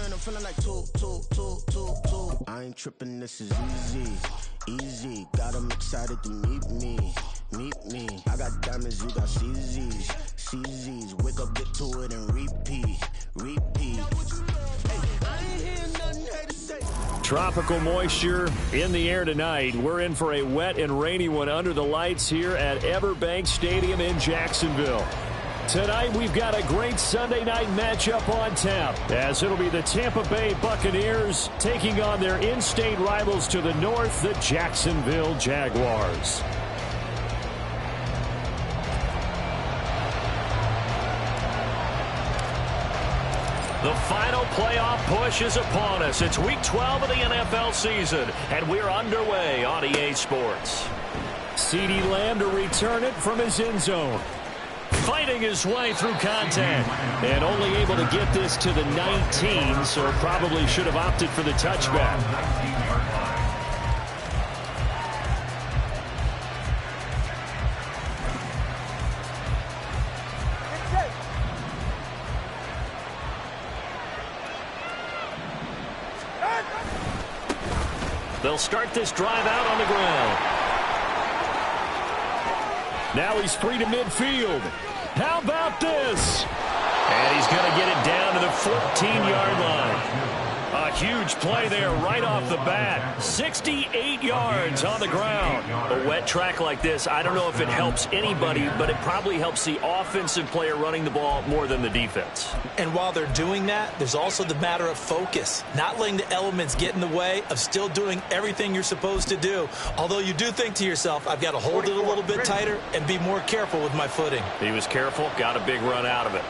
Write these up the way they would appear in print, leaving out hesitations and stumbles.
mind, I'm feeling like two. I ain't tripping, this is easy. Got 'em excited to meet me. I got diamonds, you got CZs. Wake up, get to it, and repeat. Hey, I ain't hear nothing to say. Tropical moisture in the air tonight. We're in for a wet and rainy one under the lights here at Everbank Stadium in Jacksonville. Tonight, we've got a great Sunday night matchup on tap, as it'll be the Tampa Bay Buccaneers taking on their in-state rivals to the north, the Jacksonville Jaguars. The final playoff push is upon us. It's Week 12 of the NFL season, and we're underway on EA Sports. CeeDee Lamb to return it from his end zone. Fighting his way through contact, and only able to get this to the 19, so probably should have opted for the touchback. They'll start this drive out on the ground. Now he's free to midfield. How about this? And he's going to get it down to the 14-yard line. A huge play there right off the bat. 68 yards on the ground. A wet track like this, I don't know if it helps anybody, but it probably helps the offensive player running the ball more than the defense. And while they're doing that, there's also the matter of focus. Not letting the elements get in the way of still doing everything you're supposed to do. Although you do think to yourself, I've got to hold it a little bit tighter and be more careful with my footing. He was careful, got a big run out of it.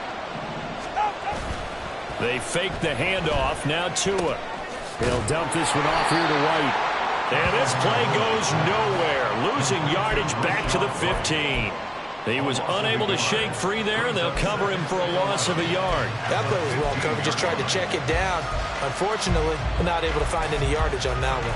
They fake the handoff. Now Tua. He'll dump this one off here to White. And this play goes nowhere. Losing yardage back to the 15. He was unable to shake free there, and they'll cover him for a loss of a yard. That play was well covered. Just tried to check it down. Unfortunately, not able to find any yardage on that one.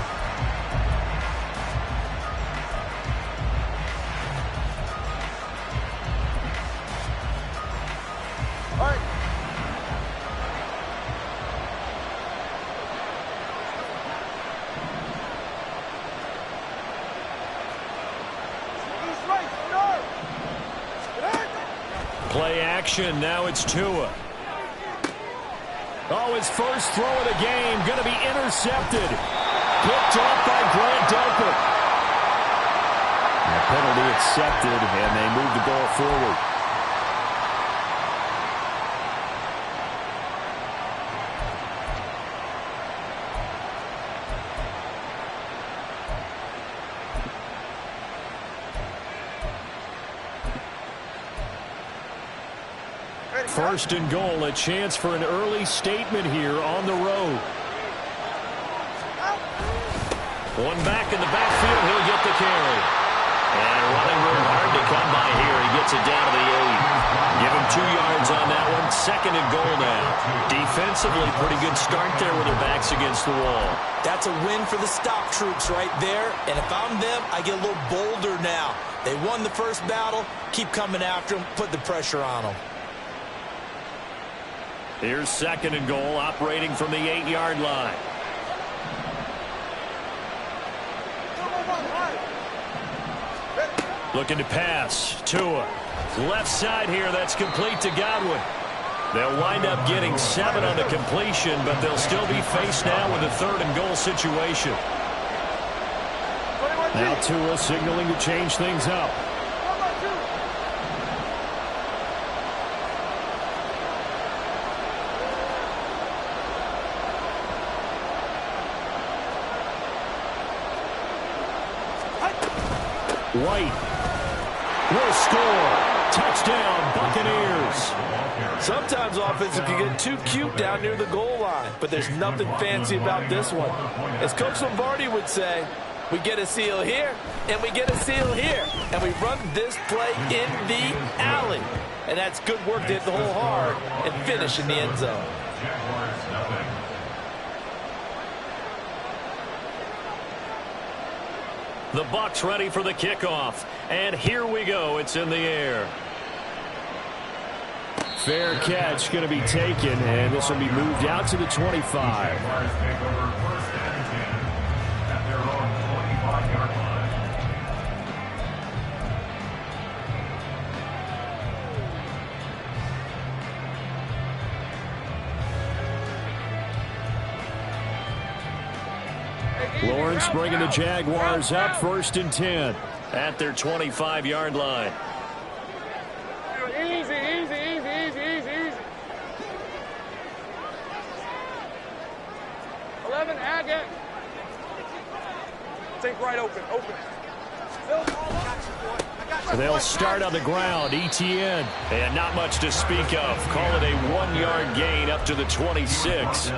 Play action. Now it's Tua. Oh, his first throw of the game going to be intercepted. Picked off by Grant Delpit. The penalty accepted, and they move the ball forward. First and goal, a chance for an early statement here on the road. One back in the backfield, he'll get the carry. And running room hard to come by here. He gets it down to the 8. Give him 2 yards on that one. Second and goal now. Defensively, pretty good start there with their backs against the wall. That's a win for the stop troops right there. And if I'm them, I get a little bolder now. They won the first battle. Keep coming after them. Put the pressure on them. Here's second and goal, operating from the 8-yard line. Looking to pass. Tua. Left side here, that's complete to Godwin. They'll wind up getting 7 on the completion, but they'll still be faced now with a third and goal situation. Now Tua signaling to change things up. White will score. Touchdown, Buccaneers. Sometimes offensive can get too cute down near the goal line, but there's nothing fancy about this one. As Coach Lombardi would say, we get a seal here, and we get a seal here, and we run this play in the alley. And that's good work to hit the hole hard and finish in the end zone. The Bucs ready for the kickoff. And here we go. It's in the air. Fair catch going to be taken, and this will be moved out to the 25. Lawrence bringing the Jaguars up 1st and 10 at their 25-yard line. Easy. 11, Agate. Take right open. So they'll start on the ground. Etienne. And not much to speak of. Call it a 1-yard gain up to the 26.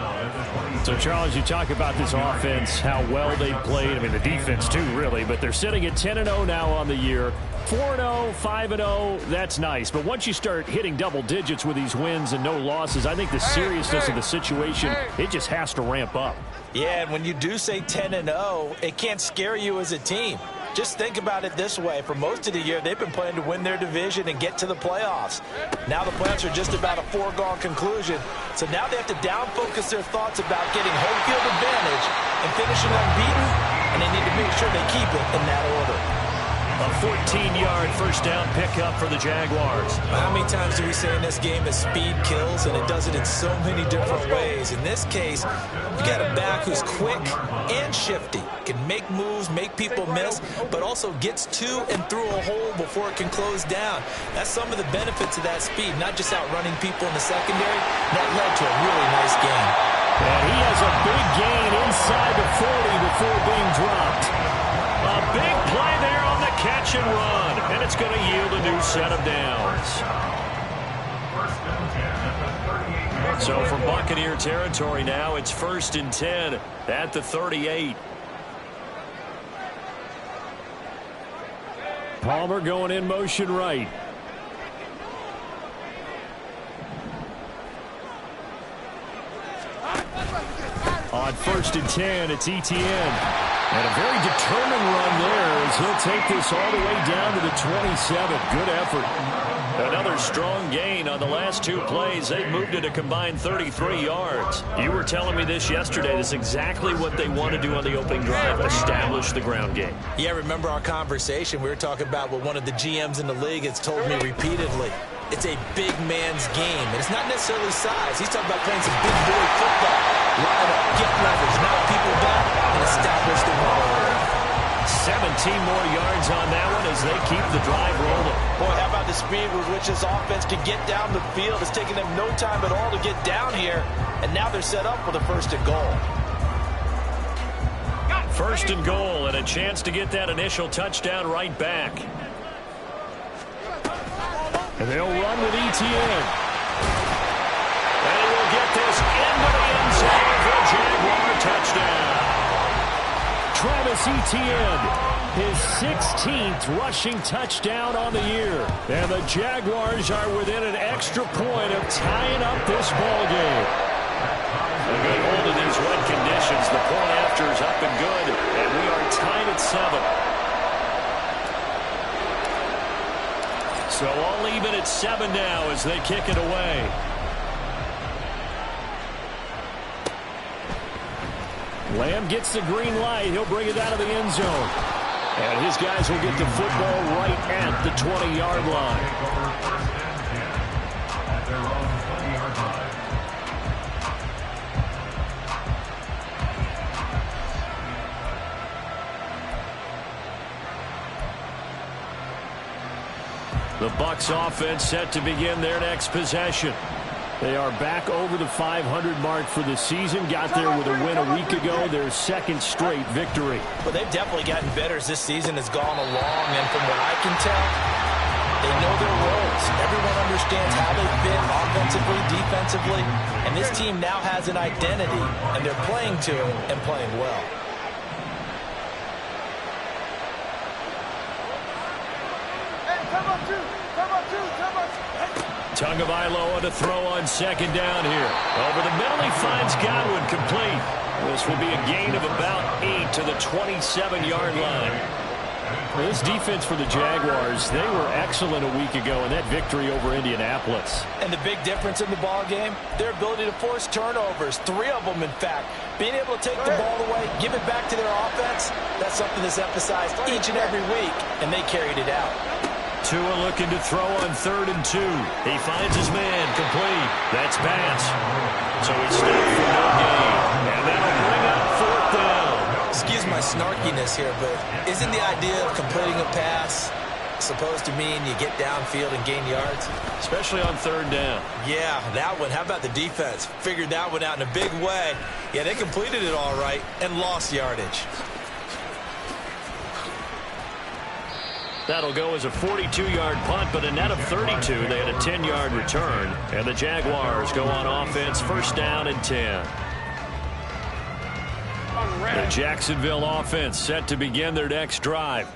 So, Charles, you talk about this offense, how well they played. I mean, the defense, too, really. But they're sitting at 10-0 now on the year. 4-0, 5-0, that's nice. But once you start hitting double digits with these wins and no losses, I think the seriousness of the situation, it just has to ramp up. Yeah, and when you do say 10-0, it can't scare you as a team. Just think about it this way. For most of the year, they've been playing to win their division and get to the playoffs. Now the playoffs are just about a foregone conclusion. So now they have to down-focus their thoughts about getting home field advantage and finishing unbeaten, and they need to make sure they keep it in that order. A 14-yard first down pickup for the Jaguars. How many times do we say in this game that speed kills, and it does it in so many different ways? In this case, you got a back who's quick and shifty, can make moves, make people miss, but also gets to and through a hole before it can close down. That's some of the benefits of that speed, not just outrunning people in the secondary. That led to a really nice game. And he has a big gain inside the 40 before being dropped. A big play there on the catch and run, and it's going to yield a new set of downs. So from Buccaneer territory now, it's 1st and 10 at the 38. Palmer going in motion right. On 1st and 10, it's Etienne. And a very determined run there as he'll take this all the way down to the 27. Good effort. Another strong gain on the last 2 plays. They've moved it a combined 33 yards. You were telling me this yesterday. This is exactly what they want to do on the opening drive, establish the ground game. Yeah, remember our conversation. We were talking about what one of the GMs in the league has told me repeatedly. It's a big man's game, and it's not necessarily size. He's talking about playing some big boy football. Line up, get leverage, knock people back, and establish the run. 17 more yards on that one as they keep the drive rolling. Boy, how about the speed with which this offense can get down the field? It's taking them no time at all to get down here, and now they're set up with a 1st and goal. 1st and goal, and a chance to get that initial touchdown right back. And they'll run with Etienne. And he will get this into the end zone for a Jaguar touchdown. Travis Etienne, his 16th rushing touchdown on the year. And the Jaguars are within an extra point of tying up this ball game. A good hold in these wet conditions. The point after is up and good, and we are tied at 7. So all even at 7 now as they kick it away. Lamb gets the green light. He'll bring it out of the end zone. And his guys will get the football right at the 20-yard line. The Bucs offense set to begin their next possession. They are back over the 500 mark for the season. Got there with a win a week ago, their 2nd straight victory. Well, they've definitely gotten better as this season has gone along, and from what I can tell, they know their roles. Everyone understands how they fit offensively, defensively, and this team now has an identity, and they're playing to it and playing well. Tagovailoa to throw on 2nd down here. Over the middle, he finds Godwin complete. This will be a gain of about 8 to the 27-yard line. Well, this defense for the Jaguars, they were excellent a week ago in that victory over Indianapolis. And the big difference in the ball game, their ability to force turnovers, 3 of them in fact. Being able to take the ball away, give it back to their offense, that's something that's emphasized each and every week, and they carried it out. Tua looking to throw on 3rd and 2. He finds his man, complete. That's pass. So he's stopped for no gain. And that'll bring up 4th down. Excuse my snarkiness here, but isn't the idea of completing a pass supposed to mean you get downfield and gain yards? Especially on 3rd down. Yeah, that one. How about the defense? Figured that one out in a big way. Yeah, they completed it all right and lost yardage. That'll go as a 42-yard punt, but a net of 32. They had a 10-yard return. And the Jaguars go on offense, 1st down and 10. The Jacksonville offense set to begin their next drive.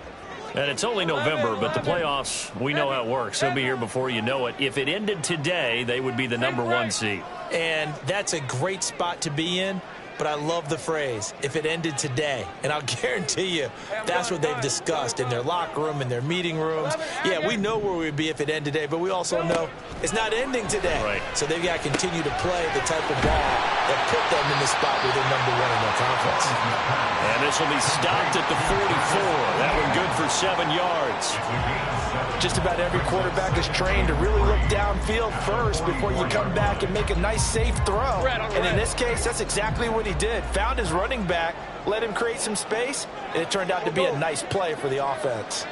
And it's only November, but the playoffs, we know how it works. They'll be here before you know it. If it ended today, they would be the #1 seed. And that's a great spot to be in. But I love the phrase, if it ended today. And I'll guarantee you, that's what they've discussed in their locker room, in their meeting rooms. Yeah, we know where we'd be if it ended today, but we also know it's not ending today. Right. So they've got to continue to play the type of ball that put them in the spot where they're #1 in their conference. And this will be stopped at the 44. That one good for 7 yards. Just about every quarterback is trained to really look downfield first before you come back and make a nice, safe throw. And in this case, that's exactly what he did. Found his running back, let him create some space, and it turned out to be a nice play for the offense.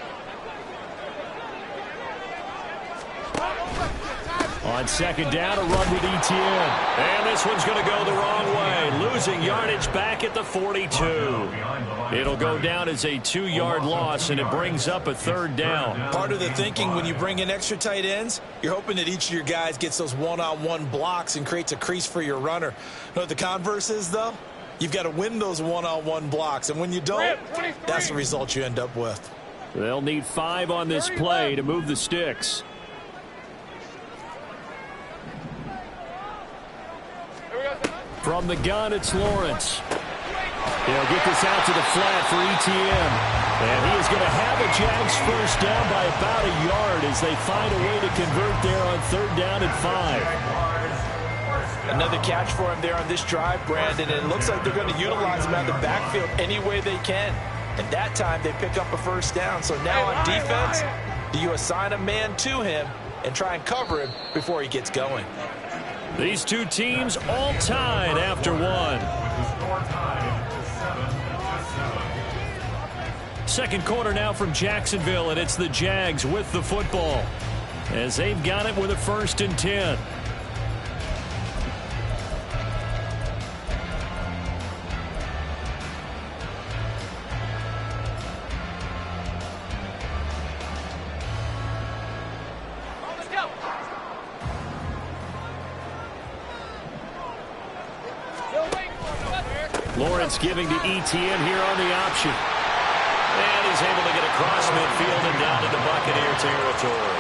On 2nd down, a run with Etienne. And this one's going to go the wrong way. Losing yardage back at the 42. It'll go down as a 2-yard loss, and it brings up a 3rd down. Part of the thinking when you bring in extra tight ends, you're hoping that each of your guys gets those one-on-one blocks and creates a crease for your runner. You know what the converse is, though? You've got to win those one-on-one blocks, and when you don't, that's the result you end up with. They'll need 5 on this play to move the sticks. From the gun, it's Lawrence. He'll get this out to the flat for Etienne. And he is going to have a Jags 1st down by about a yard as they find a way to convert there on 3rd down and 5. Another catch for him there on this drive, Brandon. And it looks like they're going to utilize him out of the backfield any way they can. And that time they pick up a 1st down. So now on defense, do you assign a man to him and try and cover him before he gets going? These two teams all tied after 1. 2nd quarter now from Jacksonville, and it's the Jags with the football as they've got it with a 1st and 10. Lawrence giving to Etienne here on the option. And he's able to get across midfield and down into Buccaneer territory.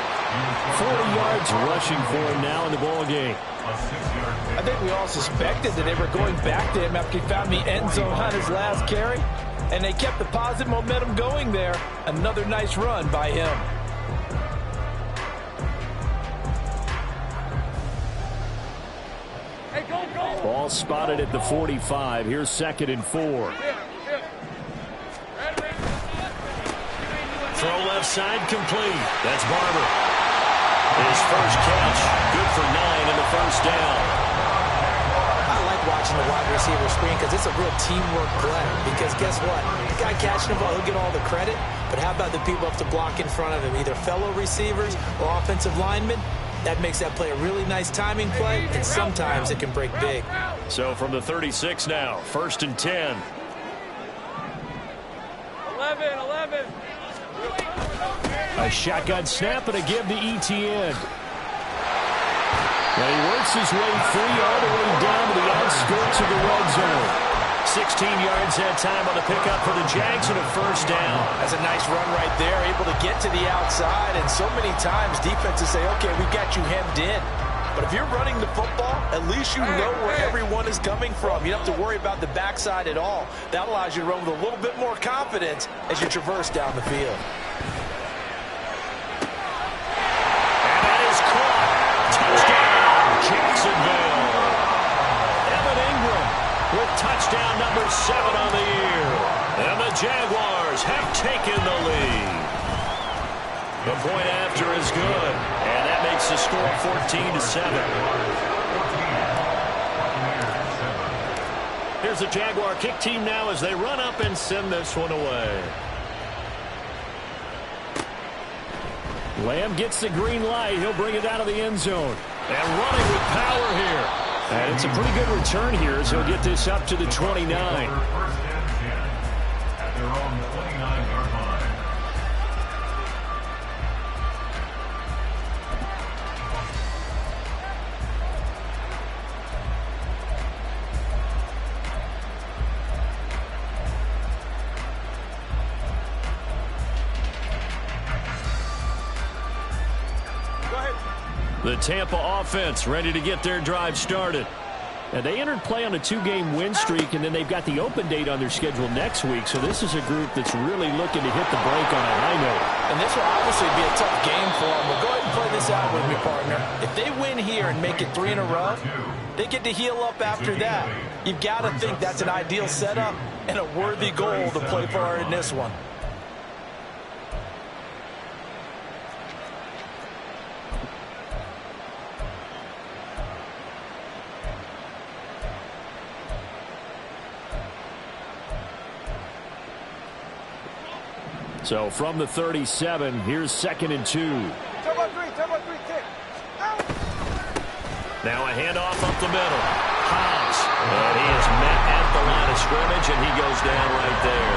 40 yards rushing for him now in the ball game. I think we all suspected that they were going back to him after he found the end zone on his last carry. And they kept the positive momentum going there. Another nice run by him. Ball spotted at the 45. Here's 2nd and 4. Throw left side complete. That's Barber. His first catch, good for 9 in the 1st down. I like watching the wide receiver screen because it's a real teamwork play. Because guess what? The guy catching the ball, he'll get all the credit. But how about the people up to block in front of him? Either fellow receivers or offensive linemen. That makes that play a really nice timing play, and sometimes it can break big. So from the 36 now, 1st and 10. 11. A shotgun snap and a give to Etienne. And he works his way free all the way down to the outskirts of the red zone. 16 yards that time on the pickup for the Jags and a 1st down. That's a nice run right there, able to get to the outside. And so many times defenses say, okay, we got you hemmed in. But if you're running the football, at least you know where everyone is coming from. You don't have to worry about the backside at all. That allows you to run with a little bit more confidence as you traverse down the field. And that is caught. Touchdown, Jacksonville. Evan Ingram with touchdown number 7 on the year. And the Jaguars have taken the lead. The point after is good, and that makes the score 14-7. Here's the Jaguar kick team now as they run up and send this one away. Lamb gets the green light. He'll bring it out of the end zone. And running with power here. And it's a pretty good return here as he'll get this up to the 29. The Tampa offense ready to get their drive started. And they entered play on a 2-game win streak, and then they've got the open date on their schedule next week. So this is a group that's really looking to hit the break on a high note. And this will obviously be a tough game for them. But go ahead and play this out with me, partner. If they win here and make it 3 in a row, they get to heal up after that. You've got to think that's an ideal setup and a worthy goal to play for in this one. So from the 37, here's 2nd and 2. Now a handoff up the middle. Hobbs. And he is met at the line of scrimmage, and he goes down right there.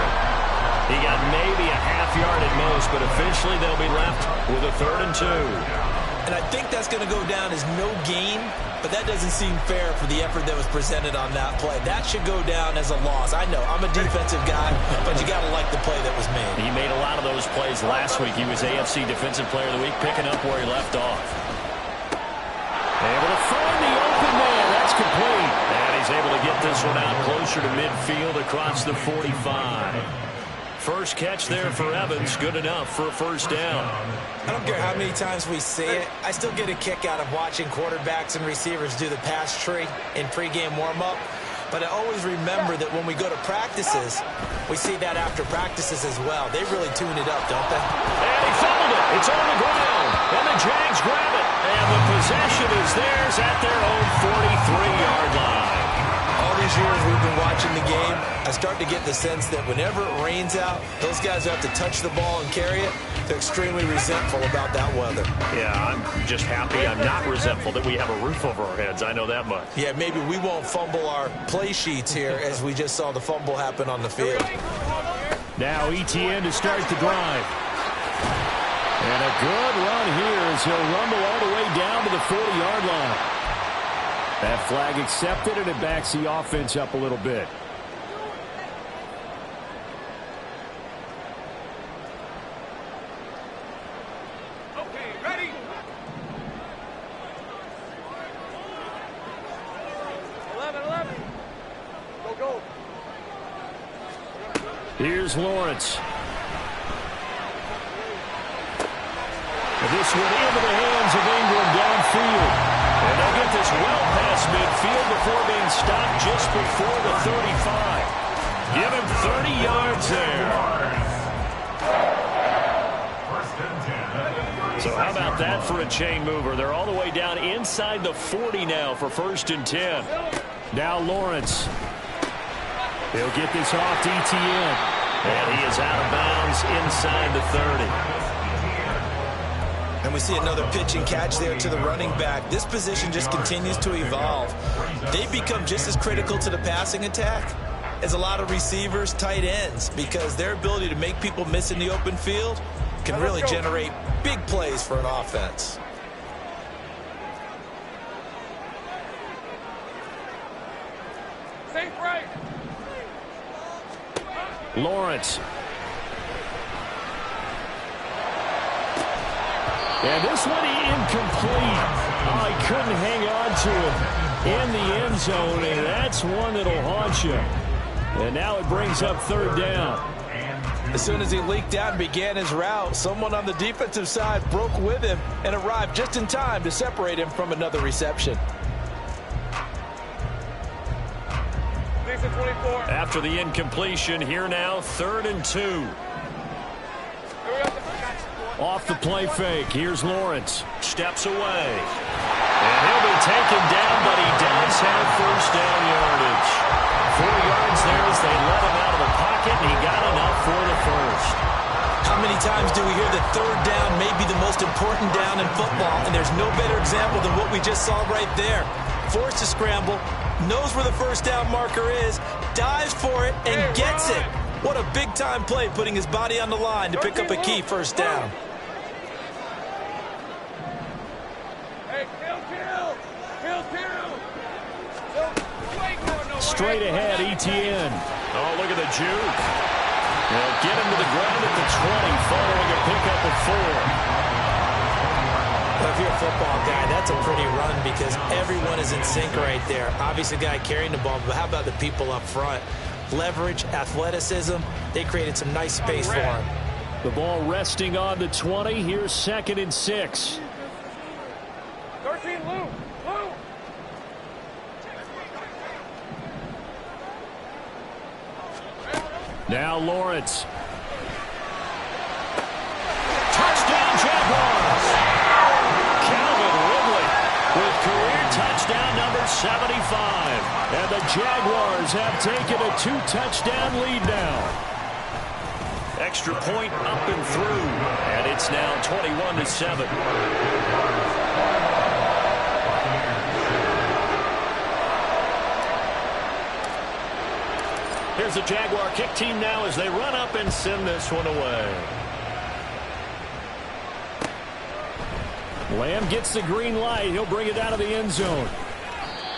He got maybe a half yard at most, but officially they'll be left with a 3rd and 2. And I think that's going to go down as no gain, but that doesn't seem fair for the effort that was presented on that play. That should go down as a loss. I know, I'm a defensive guy, but you got to like the play that was made. He made a lot of those plays last week. He was AFC Defensive Player of the Week, picking up where he left off. Able to find the open man. That's complete. And he's able to get this one out closer to midfield across the 45. First catch there for Evans. Good enough for a 1st down. I don't care how many times we see it. I still get a kick out of watching quarterbacks and receivers do the pass tree in pregame warm-up. But I always remember that when we go to practices, we see that after practices as well. They really tune it up, don't they? And he fumbled it. It's on the ground. And the Jags grab it. And the possession is theirs at their own 43-yard line. All these years we've been watching the game, I start to get the sense that whenever it rains out, those guys have to touch the ball and carry it. They're extremely resentful about that weather. Yeah, I'm just happy I'm not resentful that we have a roof over our heads. I know that much. Yeah, maybe we won't fumble our play sheets here as we just saw the fumble happen on the field. Now ETN to start the drive. And a good run here as he'll rumble all the way down to the 40-yard line. That flag accepted, and it backs the offense up a little bit. Okay, ready? Eleven. Go. Here's Lawrence. This one into the hands of Ingram downfield. And they'll get this well past midfield before being stopped just before the 35. Give him 30 yards there. So how about that for a chain mover? They're all the way down inside the 40 now for 1st and 10. Now Lawrence. He'll get this off to ETN. And he is out of bounds inside the 30. And we see another pitch and catch there to the running back. This position just continues to evolve. They become just as critical to the passing attack as a lot of receivers, tight ends, because their ability to make people miss in the open field can really generate big plays for an offense. Safe right. Lawrence. And this one incomplete. Oh, he couldn't hang on to it in the end zone, and that's one that'll haunt you. And now it brings up third down. As soon as he leaked out and began his route, someone on the defensive side broke with him and arrived just in time to separate him from another reception. After the incompletion, here now, 3rd and 2. Off the play fake, here's Lawrence. Steps away. And he'll be taken down, but he does have first down yardage. 4 yards there as they let him out of the pocket, and he got enough for the first. How many times do we hear that third down may be the most important down in football, and there's no better example than what we just saw right there. Forced to scramble, knows where the first down marker is, dives for it, and gets it. What a big-time play, putting his body on the line to pick up a key first down. Straight ahead, Etienne. Oh, look at the juke. They'll get him to the ground at the 20, following a pickup of 4. Well, if you're a football guy, that's a pretty run because everyone is in sync right there. Obviously, the guy carrying the ball, but how about the people up front? Leverage, athleticism, they created some nice space for him. The ball resting on the 20. Here's 2nd and 6. 13, Lou. Now Lawrence. Touchdown Jaguars. Calvin Ridley with career touchdown number 75. And the Jaguars have taken a 2-touchdown lead now. Extra point up and through. And it's now 21-7. Here's the Jaguar kick team now as they run up and send this one away. Lamb gets the green light. He'll bring it out of the end zone.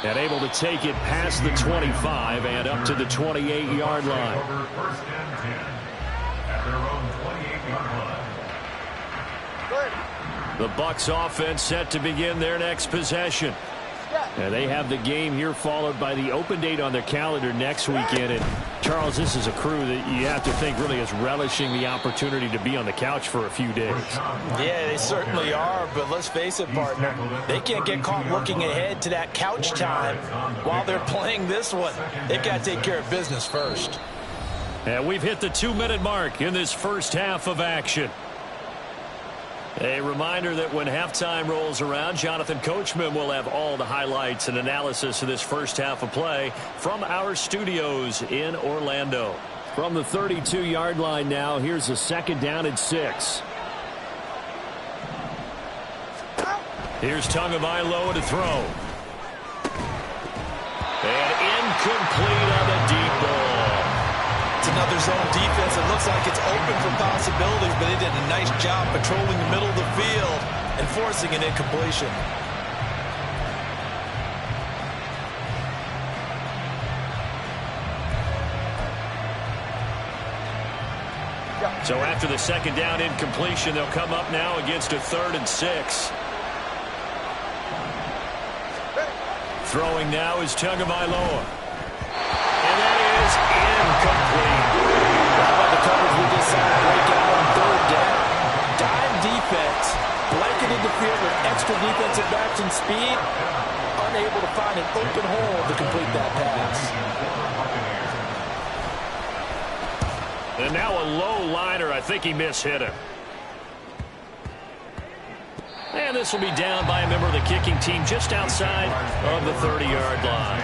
And able to take it past the 25 and up to the 28-yard line. The Bucs offense set to begin their next possession. And they have the game here followed by the open date on their calendar next weekend. And Charles, this is a crew that you have to think really is relishing the opportunity to be on the couch for a few days. Yeah, they certainly are, but let's face it, partner, they can't get caught looking ahead to that couch time while they're playing this one. They've got to take care of business first. And we've hit the 2-minute mark in this first half of action. A reminder that when halftime rolls around, Jonathan Coachman will have all the highlights and analysis of this first half of play from our studios in Orlando. From the 32-yard line now, here's a 2nd down and 6. Here's Tagovailoa to throw. And incomplete on the deep ball. It's another zone defense. It looks like it's open for possibilities, but they did a nice job patrolling the middle of the field and forcing an incompletion. So after the 2nd down incompletion, they'll come up now against a 3rd and 6. Throwing now is Tagovailoa. And that is incomplete. How about the coverage we just saw break out on 3rd down? Dime defense, blanketed the field with extra defensive backs and speed, unable to find an open hole to complete that pass. And now a low liner. I think he mishit him. And this will be down by a member of the kicking team just outside of the 30-yard line.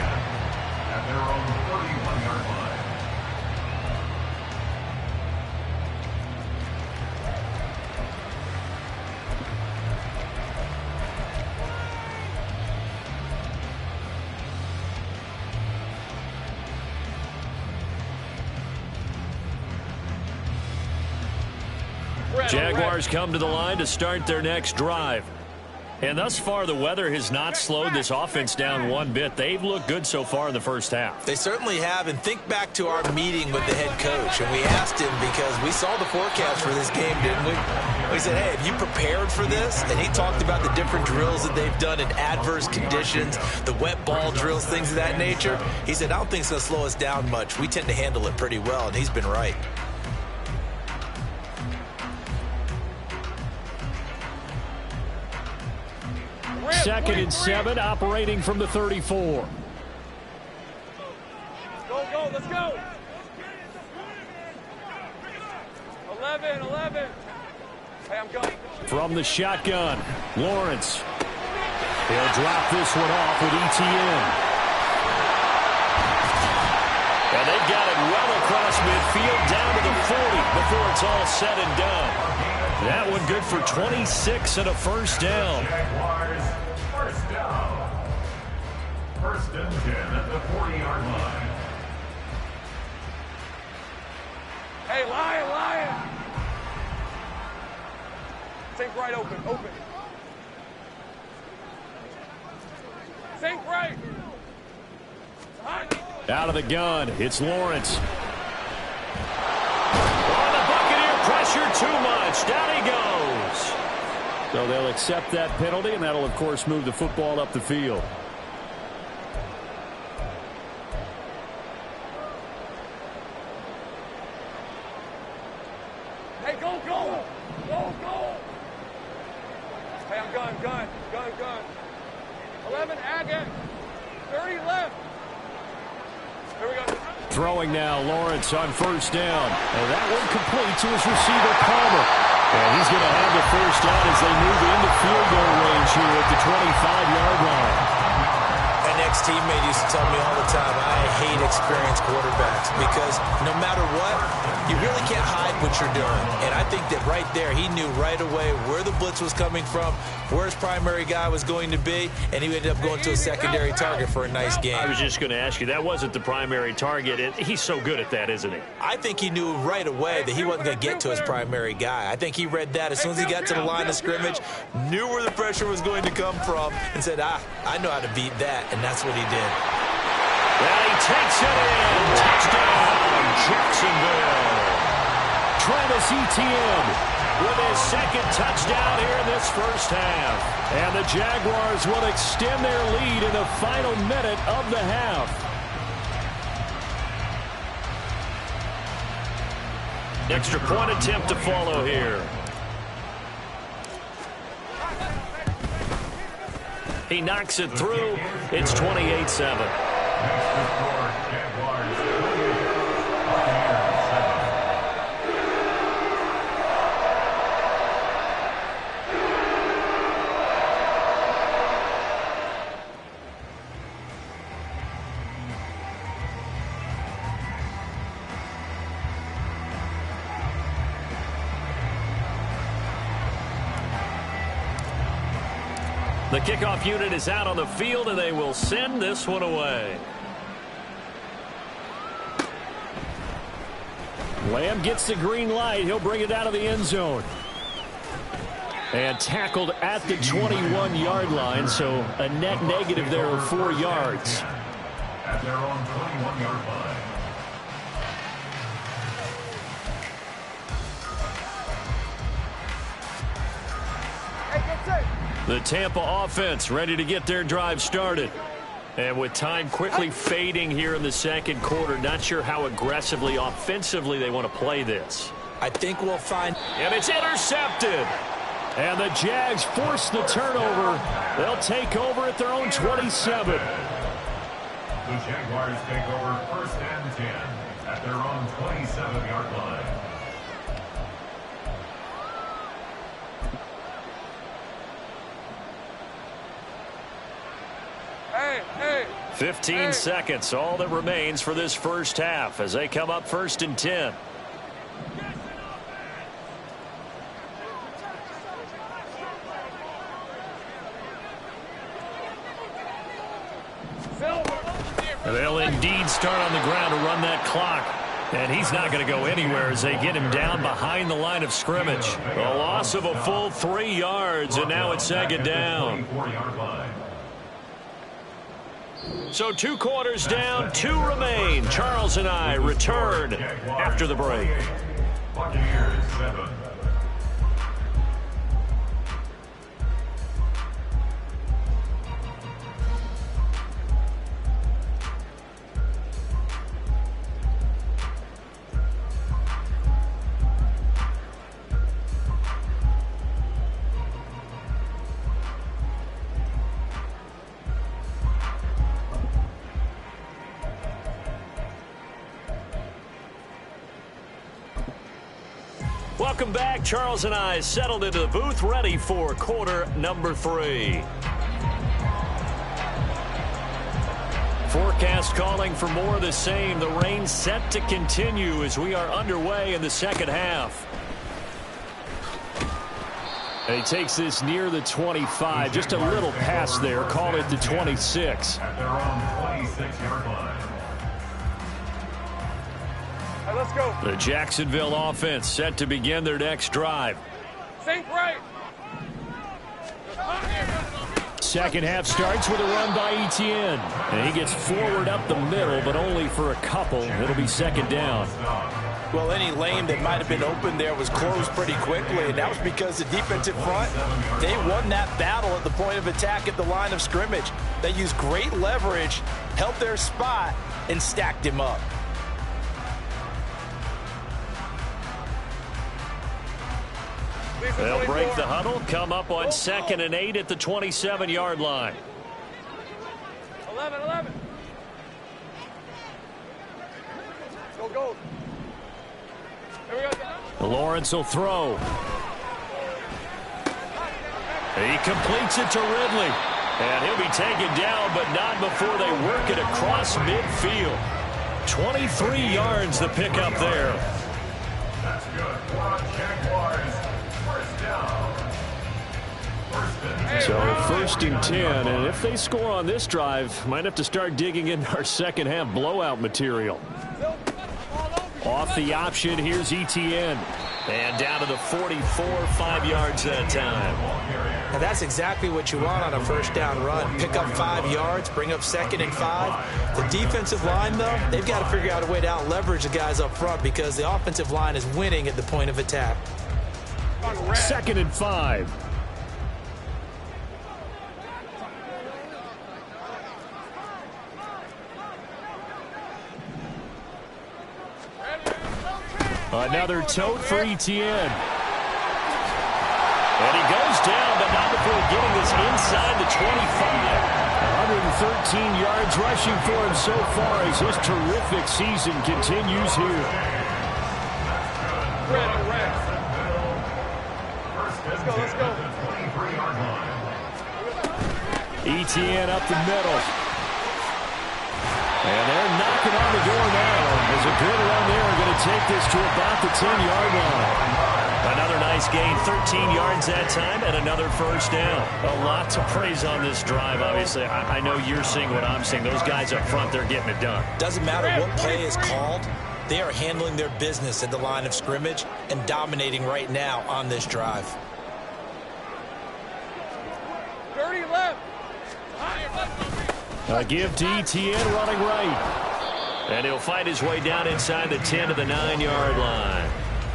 At their own 31-yard line. Jaguars come to the line to start their next drive. And thus far, the weather has not slowed this offense down one bit. They've looked good so far in the first half. They certainly have, and think back to our meeting with the head coach, and we asked him because we saw the forecast for this game, didn't we? He said, hey, have you prepared for this? And he talked about the different drills that they've done in adverse conditions, the wet ball drills, things of that nature. He said, I don't think it's going to slow us down much. We tend to handle it pretty well, and he's been right. Second and 7, operating from the 34. Go, let's go. 11. Hey, I'm going. From the shotgun, Lawrence. He'll drop this one off with ETN. And they've got it well across midfield down to the 40 before it's all said and done. That one good for 26 and a first down. Jaguars, first down. First and 10 at the 40-yard line. Hey, Lion. Think right, open. Think right. Out of the gun, it's Lawrence. Oh, the Buccaneer pressure too much. Down he goes. So they'll accept that penalty, and that'll, of course, move the football up the field. Hey, go. Hey, I'm gun. 11, Agate. 30 left. Here we go. Throwing now, Lawrence on first down. And that one complete to his receiver, Palmer. And he's going to have the first down as they move into field goal range here at the 25-yard line. An ex-teammate used to tell me all the time, I hate experienced quarterbacks because no matter what, you really can't hide what you're doing. And I think that right there, he knew right away where the blitz was coming from, where his primary guy was going to be, and he ended up going to a secondary target for a nice game. I was just going to ask you, that wasn't the primary target. He's so good at that, isn't he? I think he knew right away that he wasn't going to get to his primary guy. I think he read that as soon as he got to the line of scrimmage, knew where the pressure was going to come from, and said, I know how to beat that, and that's what he did. And he takes it in. Touchdown, Jacksonville. Travis Etienne with his second touchdown here in this first half. And the Jaguars will extend their lead in the final minute of the half. Extra point attempt to follow here. He knocks it through. It's 28-7. The kickoff unit is out on the field, and they will send this one away. Lamb gets the green light. He'll bring it out of the end zone. And tackled at the 21-yard line, so a net negative there of 4 yards. At their own 21-yard line. The Tampa offense ready to get their drive started. And with time quickly fading here in the second quarter, not sure how aggressively, offensively they want to play this. I think we'll find... And it's intercepted. And the Jags force the turnover. They'll take over at their own 27. The Jaguars take over first and 10 at their own 27-yard line. 15 seconds, all that remains for this first half as they come up first and 10. They'll indeed start on the ground to run that clock. And he's not going to go anywhere as they get him down behind the line of scrimmage. A loss of a full 3 yards, and now it's second down. So 2 quarters down, 2 remain. Charles and I return after the break. Buccaneers 7. Welcome back. Charles and I settled into the booth, ready for quarter number 3. Forecast calling for more of the same. The rain set to continue as we are underway in the second half. And he takes this near the 25, just a little past there. Call it the 26. At their own 26-yard line. All right, let's go. The Jacksonville offense set to begin their next drive. Sink right. Second half starts with a run by Etienne. And he gets forward up the middle, but only for a couple. It'll be second down. Well, any lane that might have been open there was closed pretty quickly, and that was because the defensive front, they won that battle at the point of attack at the line of scrimmage. They used great leverage, held their spot, and stacked him up. They'll break the huddle, come up on 2nd and 8 at the 27-yard line. 11. Go. Here we go. Lawrence will throw. He completes it to Ridley. And he'll be taken down, but not before they work it across midfield. 23 yards the pickup there. That's good for Jaguars. First down. So 1st and 10, and if they score on this drive, might have to start digging in our second half blowout material. Off the option, here's Etienne. And down to the 44, 5 yards that time. And that's exactly what you want on a first down run. Pick up 5 yards, bring up 2nd and 5. The defensive line, though, they've got to figure out a way to out-leverage the guys up front because the offensive line is winning at the point of attack. 2nd and 5. Another tote for Etienne. And he goes down, but not before getting this inside the 25. 113 yards rushing for him so far as his terrific season continues here. Let's go. Etienne up the middle. And they're knocking on the door now. There's a good run there. Going to take this to about the 10-yard line. Another nice gain, 13 yards that time, and another first down. A lot to praise on this drive, obviously. I know you're seeing what I'm seeing. Those guys up front, they're getting it done. Doesn't matter what play is called. They are handling their business at the line of scrimmage and dominating right now on this drive. 30 left. A give to Etienne running right. And he'll fight his way down inside the 10 to the 9-yard line.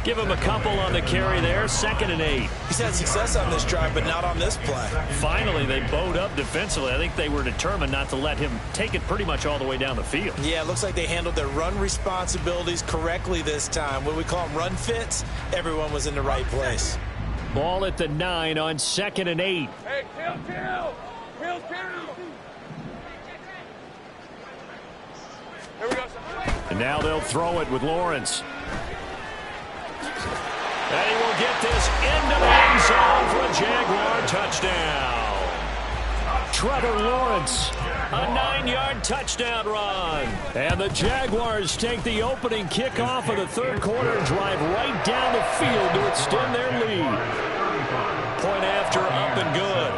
Give him a couple on the carry there. 2nd and 8. He's had success on this drive, but not on this play. Finally, they bowed up defensively. I think they were determined not to let him take it pretty much all the way down the field. Yeah, it looks like they handled their run responsibilities correctly this time. When we call them run fits, everyone was in the right place. Ball at the 9 on 2nd and 8. Hey, kill. Here we go. And now they'll throw it with Lawrence. And he will get this into the end zone for a Jaguar touchdown. Trevor Lawrence, a 9-yard touchdown run. And the Jaguars take the opening kickoff of the third quarter and drive right down the field to extend their lead. Point after up and good.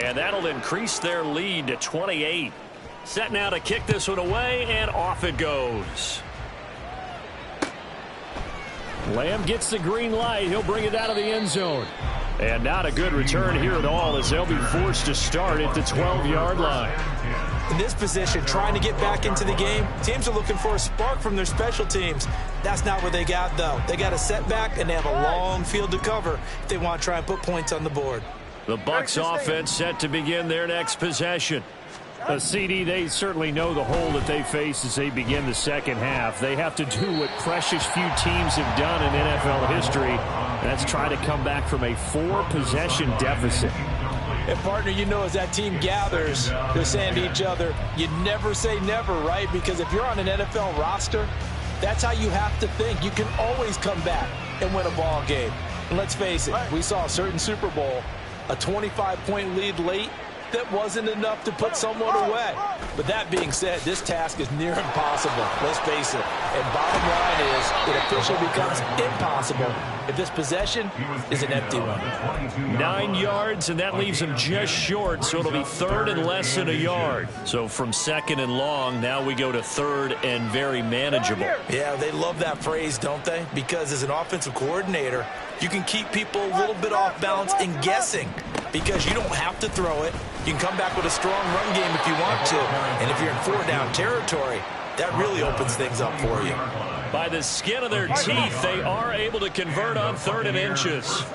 And that'll increase their lead to 28. Set now to kick this one away, and off it goes. Lamb gets the green light. He'll bring it out of the end zone. And not a good return here at all as they'll be forced to start at the 12-yard line. In this position, trying to get back into the game, teams are looking for a spark from their special teams. That's not what they got, though. They got a setback, and they have a long field to cover if they want to try and put points on the board. The Bucs offense set to begin their next possession. CD, they certainly know the hole that they face as they begin the second half. They have to do what precious few teams have done in NFL history, and that's try to come back from a 4-possession deficit. And, partner, you know as that team gathers, they're saying to each other, you never say never, right? Because if you're on an NFL roster, that's how you have to think. You can always come back. and win a ball game. And let's face it, we saw a certain Super Bowl, a 25-point lead late, that wasn't enough to put someone away. But that being said, this task is near impossible. Let's face it. And bottom line is, it officially becomes impossible if this possession is an empty one. 9 yards, and that leaves him just short, so it'll be third and less than a yard. So from second and long, now we go to third and very manageable. Yeah, they love that phrase, don't they? Because as an offensive coordinator, you can keep people a little bit off balance and guessing because you don't have to throw it. You can come back with a strong run game if you want to. And if you're in 4-down territory, that really opens things up for you. By the skin of their teeth, they are able to convert on 3rd and inches.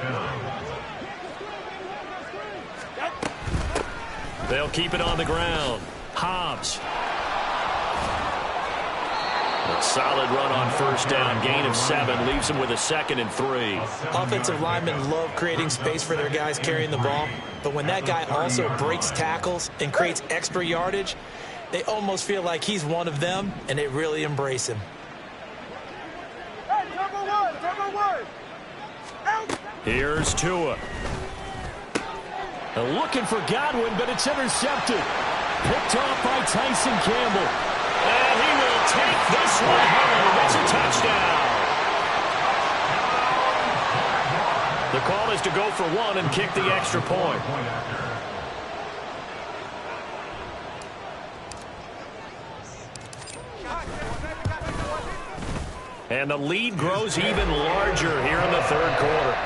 They'll keep it on the ground. Hobbs. A solid run on 1st down. Gain of 7 leaves them with a 2nd and 3. Offensive linemen love creating space for their guys carrying the ball. But when that guy also breaks tackles and creates extra yardage, they almost feel like he's one of them, and they really embrace him. Hey, number one. Out. Here's Tua. Looking for Godwin, but it's intercepted. Picked off by Tyson Campbell. And he will take this one home. It's a touchdown. The call is to go for 1 and kick the extra point. And the lead grows even larger here in the 3rd quarter.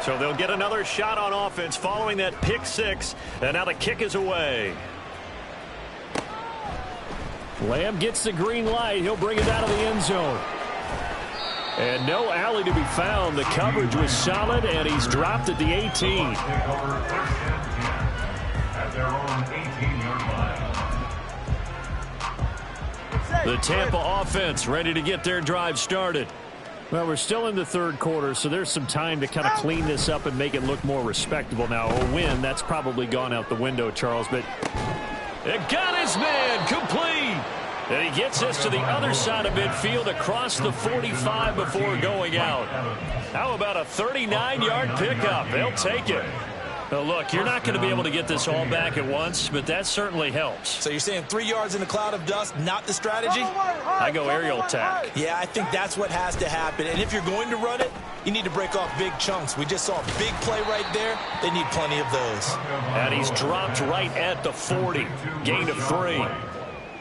So they'll get another shot on offense following that pick 6. And now the kick is away. Lamb gets the green light. He'll bring it out of the end zone. And no alley to be found. The coverage was solid, and he's dropped at the 18. At their own 18-yard line. The Tampa offense ready to get their drive started. Well, we're still in the 3rd quarter, so there's some time to kind of clean this up and make it look more respectable. Now, a win, that's probably gone out the window, Charles, but it got his man complete. And he gets us to the other side of midfield across the 45 before going out. How about a 39-yard pickup? They'll take it. Now, look, you're not going to be able to get this all back at once, but that certainly helps. So you're saying 3 yards in a cloud of dust, not the strategy? I go aerial attack. Yeah, I think that's what has to happen. And if you're going to run it, you need to break off big chunks. We just saw a big play right there. They need plenty of those. And he's dropped right at the 40. Gain of 3.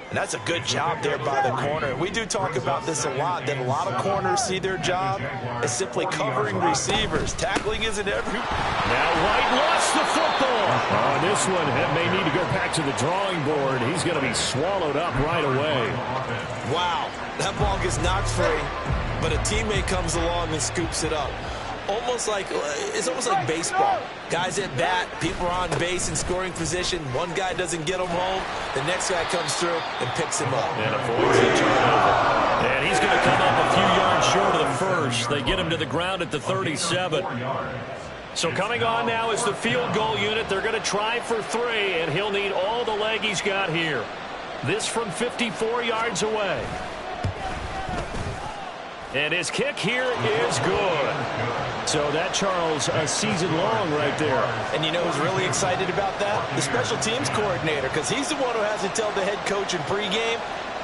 And that's a good job there by the corner. We do talk about this a lot, that a lot of corners see their job as simply covering receivers. Tackling isn't every... Now White lost the football. On this one, may need to go back to the drawing board. He's going to be swallowed up right away. Wow, that ball gets knocked free, but a teammate comes along and scoops it up. It's almost like baseball. Guys at bat, people are on base in scoring position. One guy doesn't get him home. The next guy comes through and picks him up. And avoids the turnover. And he's going to come up a few yards short of the first. They get him to the ground at the 37. So coming on now is the field goal unit. They're going to try for 3, and he'll need all the leg he's got here. This from 54 yards away. And his kick here is good. So that, Charles, a season long right there. And you know who's really excited about that? The special teams coordinator, because he's the one who has to tell the head coach in pregame,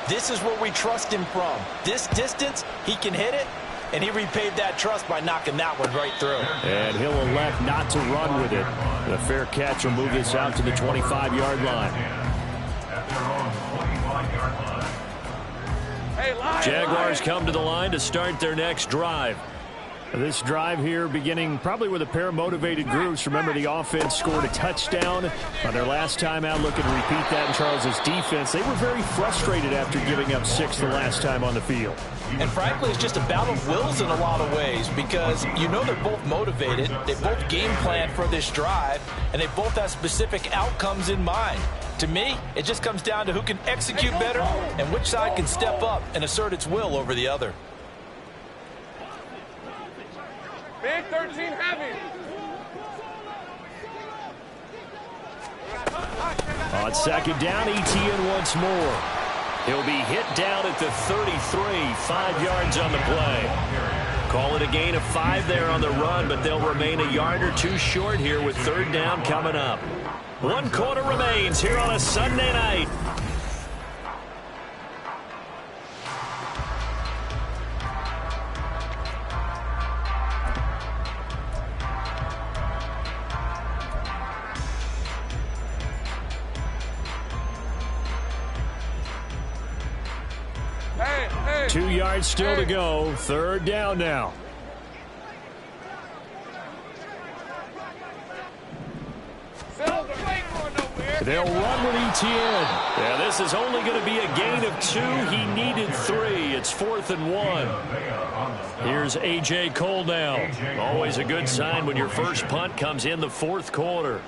this is where we trust him from. This distance, he can hit it, and he repaid that trust by knocking that one right through. And he'll elect not to run with it. The fair catch will move this out to the 25-yard line. At their own 25-yard line. Jaguars come to the line to start their next drive. This drive here beginning probably with a pair of motivated groups. Remember, the offense scored a touchdown on their last time out. Looking to repeat that in Charles's defense. They were very frustrated after giving up 6 the last time on the field. And frankly, it's just a battle of wills in a lot of ways because you know they're both motivated. They both game planned for this drive, and they both have specific outcomes in mind. To me, it just comes down to who can execute better and which side can step up and assert its will over the other. Big 13 heavy. On second down, ETN once more. He'll be hit down at the 33, 5 yards on the play. Call it a gain of 5 there on the run, but they'll remain a yard or two short here with third down coming up. 1 quarter remains here on a Sunday night. Hey. 2 yards still to go. Third down now. They'll run with ETN. Yeah, this is only going to be a gain of 2. He needed 3. It's 4th and 1. Here's A.J. Cole now. Always a good sign when your first punt comes in the 4th quarter.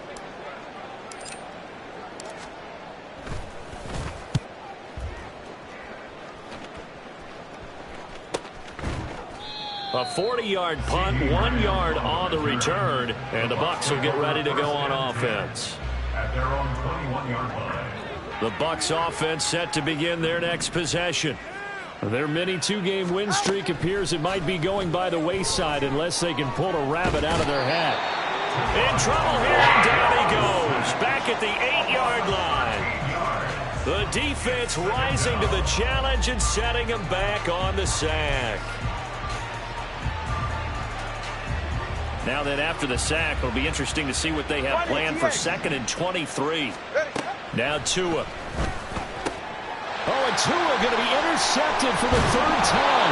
A 40-yard punt, 1 yard on the return, and the Bucs will get ready to go on offense. At their own 21-yard line. The Bucs offense set to begin their next possession. Their mini 2-game win streak appears it might be going by the wayside unless they can pull a rabbit out of their hat. In trouble here, and down he goes. Back at the 8-yard line. The defense rising to the challenge and setting him back on the sack. Now then, after the sack, it'll be interesting to see what they have planned for 2nd and 23. Now Tua. Oh, and Tua going to be intercepted for the 3rd time.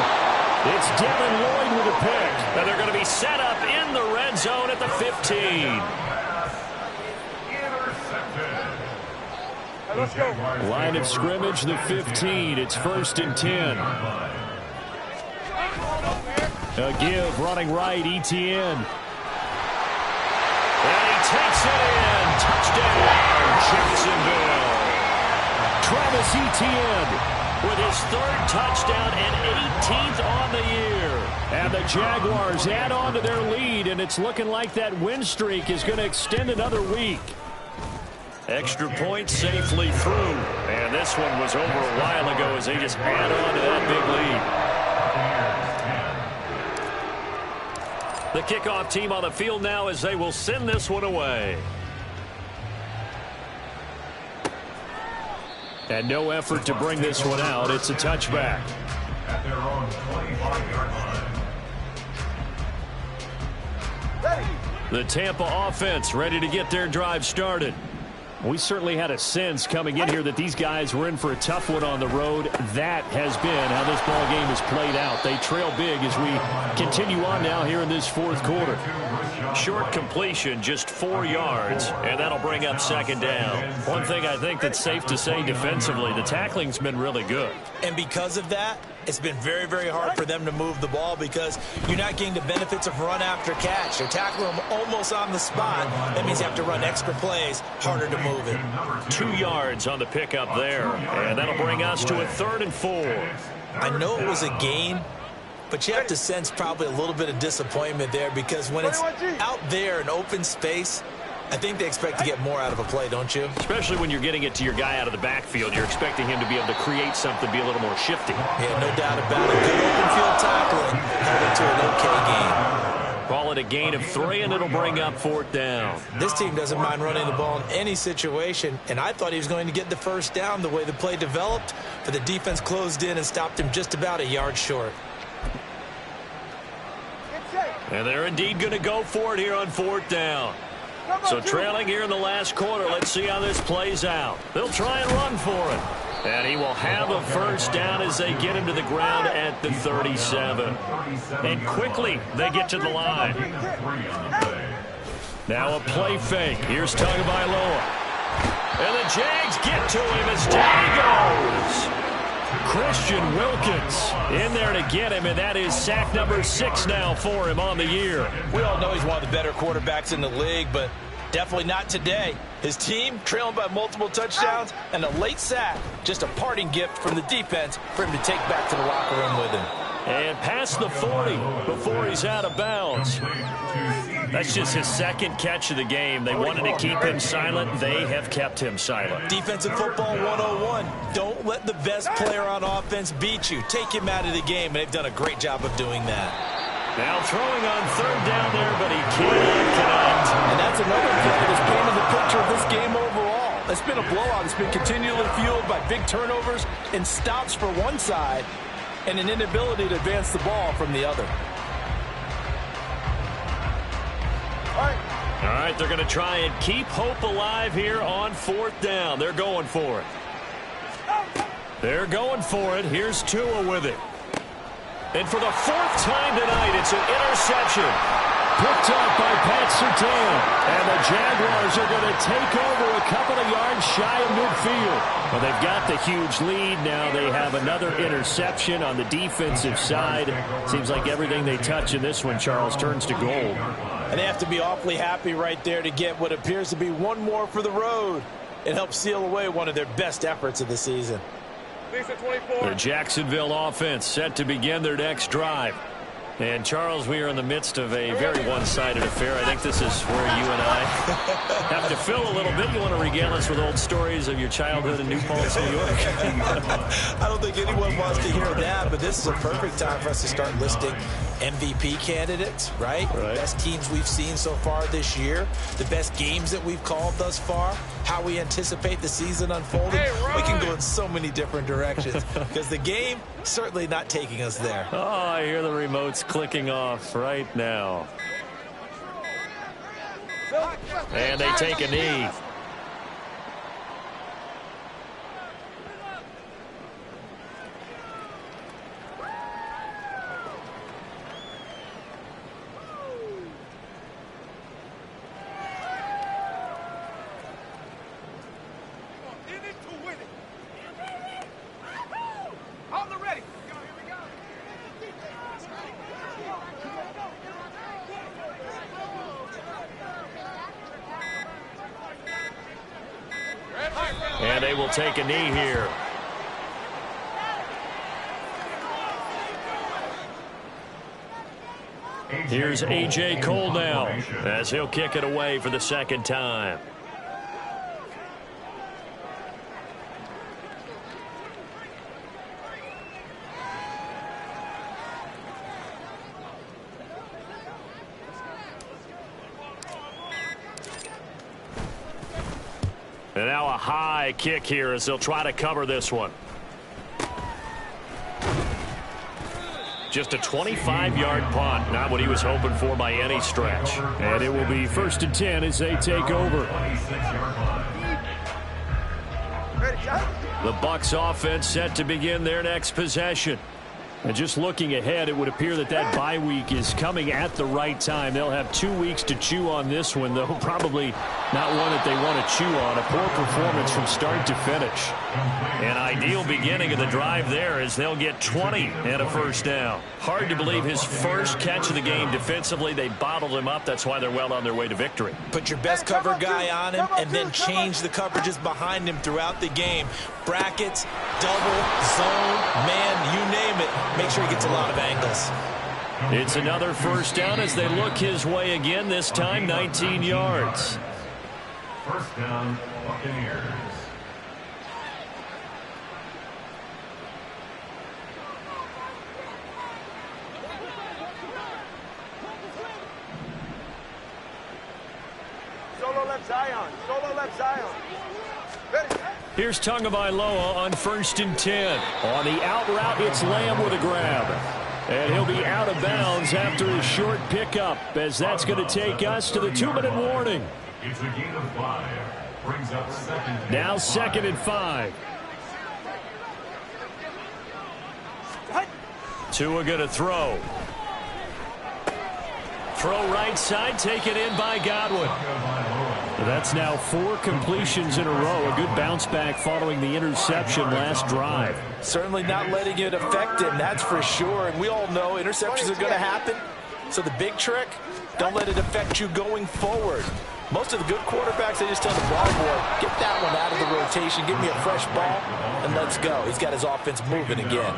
It's Devin Lloyd with a pick. And they're going to be set up in the red zone at the 15. Let's go. Line of scrimmage, the 15. It's 1st and 10. A give, running right, ETN. And he takes it in. Touchdown, Jacksonville. Travis Etienne with his 3rd touchdown and 18th on the year. And the Jaguars add on to their lead, and it's looking like that win streak is going to extend another week. Extra point safely through. And this one was over a while ago as they just add on to that big lead. The kickoff team on the field now as they will send this one away. And no effort to bring this one out. It's a touchback. At their own 25-yard line. The Tampa offense ready to get their drive started. We certainly had a sense coming in here that these guys were in for a tough one on the road. That has been how this ball game has played out. They trail big as we continue on now here in this 4th quarter. Short completion, just 4 yards, and that'll bring up 2nd down. One thing I think that's safe to say defensively, the tackling's been really good. And because of that, it's been very, very hard for them to move the ball because you're not getting the benefits of run after catch. You're tackling them almost on the spot. That means you have to run extra plays, harder to move it. 2 yards on the pickup there, and that'll bring us to a 3rd and 4. I know it was a gain, but you have to sense probably a little bit of disappointment there because when it's out there in open space, I think they expect to get more out of a play, don't you? Especially when you're getting it to your guy out of the backfield. You're expecting him to be able to create something, be a little more shifty. Yeah, no doubt about it. Good open field tackling held it to an okay game. Call it a gain of 3, and it'll bring up 4th down. This team doesn't mind running the ball in any situation, and I thought he was going to get the 1st down the way the play developed, but the defense closed in and stopped him just about a yard short. And they're indeed going to go for it here on 4th down. So trailing here in the last quarter, let's see how this plays out. They'll try and run for it. And he will have a 1st down as they get him to the ground at the 37. And quickly, they get to the line. Now a play fake. Here's Tagovailoa. And the Jags get to him as down he goes. Christian Wilkins in there to get him, and that is sack number 6 now for him on the year. We all know he's one of the better quarterbacks in the league, but definitely not today. His team trailing by multiple touchdowns and a late sack, just a parting gift from the defense for him to take back to the locker room with him. And past the 40 before he's out of bounds. That's just his second catch of the game. They wanted to keep him silent. They have kept him silent. Defensive football 101. Don't let the best player on offense beat you. Take him out of the game, and they've done a great job of doing that. Now throwing on third down there, but he can't connect. And that's another play that's painted the picture of this game overall. It's been a blowout. It's been continually fueled by big turnovers and stops for one side and an inability to advance the ball from the other. All right, they're going to try and keep hope alive here on fourth down. They're going for it. They're going for it. Here's Tua with it. And for the fourth time tonight, it's an interception. Picked up by Pat Surtain. And the Jaguars are going to take over a couple of yards shy of midfield. Well, they've got the huge lead. Now they have another interception on the defensive side. Seems like everything they touch in this one, Charles, turns to gold. And they have to be awfully happy right there to get what appears to be one more for the road. It helps seal away one of their best efforts of the season. The Jacksonville offense set to begin their next drive. And, Charles, we are in the midst of a very one-sided affair. I think this is where you and I have to fill a little bit. You want to regale us with old stories of your childhood in New Paltz, New York? I don't think anyone wants to hear that, but this is a perfect time for us to start listing MVP candidates, right? Best teams we've seen so far this year, the best games that we've called thus far, how we anticipate the season unfolding. We can go in so many different directions because the game certainly not taking us there. Oh, I hear the remotes clicking off right now. And they take a knee. And they will take a knee here. Here's A.J. Cole now as he'll kick it away for the second time. And now a high kick here as they'll try to cover this one. Just a 25-yard punt, not what he was hoping for by any stretch. And it will be 1st and 10 as they take over. The Bucs offense set to begin their next possession. And just looking ahead, it would appear that that bye week is coming at the right time. They'll have 2 weeks to chew on this one, though probably not one that they want to chew on. A poor performance from start to finish. An ideal beginning of the drive there as they'll get 20 and a first down. Hard to believe his first catch of the game defensively. They bottled him up. That's why they're well on their way to victory. Put your best cover guy on him and then change the coverages behind him throughout the game. Brackets, double, zone, man, you name it. Make sure he gets a lot of angles. It's another first down as they look his way again, this time 19 yards. First down, Buccaneers. Solo left Zion. Solo left Zion. Ready. Here's Tagovailoa on 1st and 10. On the out route, it's Lamb with a grab. And he'll be out of bounds after his short pickup, as that's going to take us to the 2-minute warning. It's a gain of 5. Brings up second. Now 2nd and 5. Tua going to throw. Throw right side, taken in by Godwin. That's now 4 completions in a row. A good bounce back following the interception last drive. Certainly not letting it affect him, that's for sure. And we all know interceptions are going to happen. So the big trick, don't let it affect you going forward. Most of the good quarterbacks, they just tell the ball boy, get that one out of the rotation, give me a fresh ball, and let's go. He's got his offense moving again.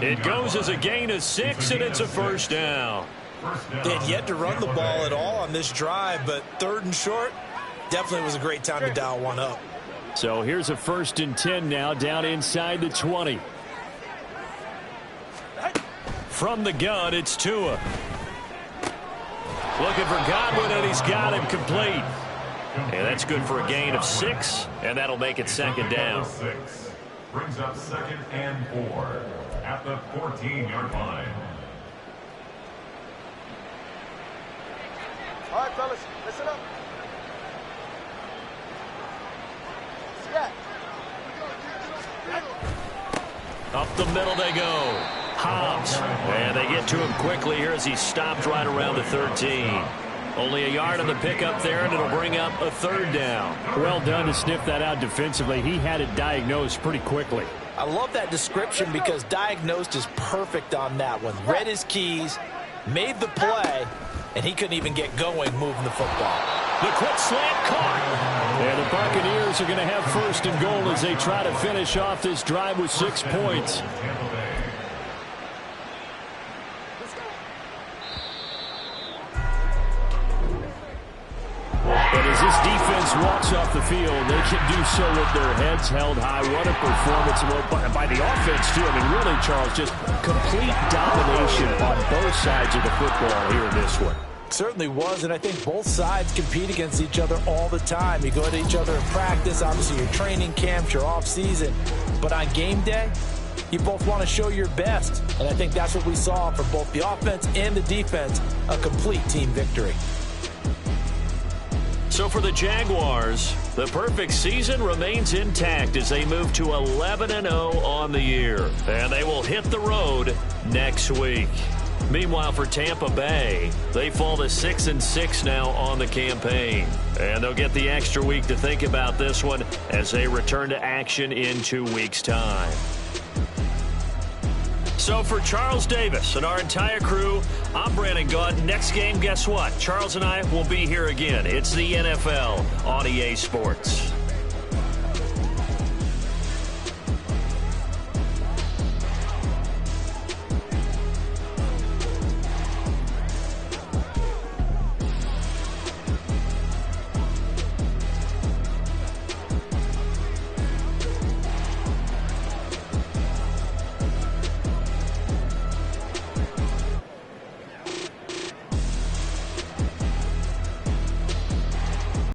It goes as a gain of 6, and it's a first down. They had yet to run the ball at all on this drive, but 3rd and short, definitely was a great time to dial one up. So here's a 1st and 10 now, down inside the 20. From the gun, it's Tua. Looking for Godwin, and he's got him complete. And that's good for a gain of 6, and that'll make it 2nd down. 6 brings up 2nd and 4 at the 14-yard line. All right, fellas, listen up. Up the middle they go. Hobbs. And they get to him quickly here as he stopped right around the 13. Only a yard on the pickup there, and it'll bring up a 3rd down. Well done to sniff that out defensively. He had it diagnosed pretty quickly. I love that description because diagnosed is perfect on that one. Read his keys, made the play, and he couldn't even get going moving the football. The quick slant caught. And the Buccaneers are going to have 1st and goal as they try to finish off this drive with 6 points. And as this defense walks off the field, they can do so with their heads held high. What a performance by the offense, too. I mean, really, Charles, just complete domination on both sides of the football here in this one. Certainly was, and I think both sides compete against each other all the time. You go to each other in practice, obviously your training camps, your off-season. But on game day, you both want to show your best. And I think that's what we saw for both the offense and the defense, a complete team victory. So for the Jaguars, the perfect season remains intact as they move to 11-0 on the year. And they will hit the road next week. Meanwhile, for Tampa Bay, they fall to 6-6 now on the campaign. And they'll get the extra week to think about this one as they return to action in 2 weeks' time. So for Charles Davis and our entire crew, I'm Brandon Gaudin. Next game, guess what? Charles and I will be here again. It's the NFL on EA Sports.